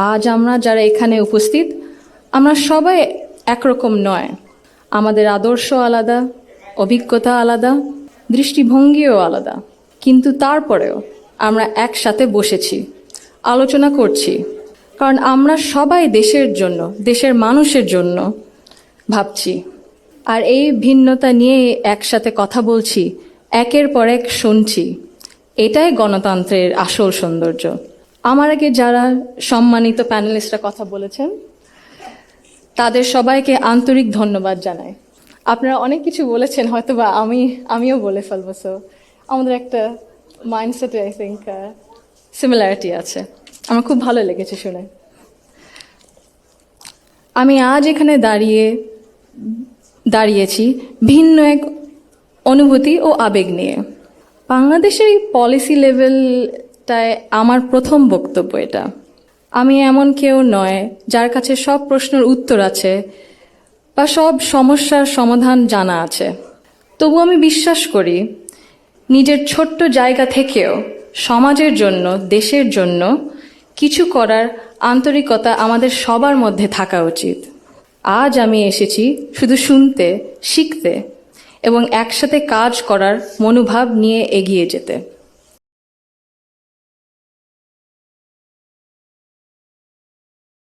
আজ আমরা যারা এখানে উপস্থিত, আমরা সবাই একরকম নয়। আমাদের আদর্শ আলাদা, অভিজ্ঞতা আলাদা, দৃষ্টিভঙ্গিও আলাদা। কিন্তু তারপরেও আমরা একসাথে বসেছি, আলোচনা করছি, কারণ আমরা সবাই দেশের জন্য, দেশের মানুষের জন্য ভাবছি। আর এই ভিন্নতা নিয়ে একসাথে কথা বলছি, একের পর এক শুনছি। এটাই গণতন্ত্রের আসল সৌন্দর্য। আমার আগে যারা সম্মানিত প্যানেলিস্টরা কথা বলেছেন, তাদের সবাইকে আন্তরিক ধন্যবাদ জানাই। আপনারা অনেক কিছু বলেছেন, হয়তো বা আমিও বলে ফেলবো। সো আমাদের একটা মাইন্ডসেটে আই থিঙ্ক সিমিলারিটি আছে। আমার খুব ভালো লেগেছে শুনে। আমি আজ এখানে দাঁড়িয়েছি ভিন্ন এক অনুভূতি ও আবেগ নিয়ে। বাংলাদেশের এই পলিসি লেভেলটায় আমার প্রথম বক্তব্য এটা। আমি এমন কেউ নয় যার কাছে সব প্রশ্নের উত্তর আছে বা সব সমস্যার সমাধান জানা আছে। তবু আমি বিশ্বাস করি, নিজের ছোট্ট জায়গা থেকেও সমাজের জন্য, দেশের জন্য কিছু করার আন্তরিকতা আমাদের সবার মধ্যে থাকা উচিত। আজ আমি এসেছি শুধু শুনতে, শিখতে এবং একসাথে কাজ করার মনোভাব নিয়ে এগিয়ে যেতে।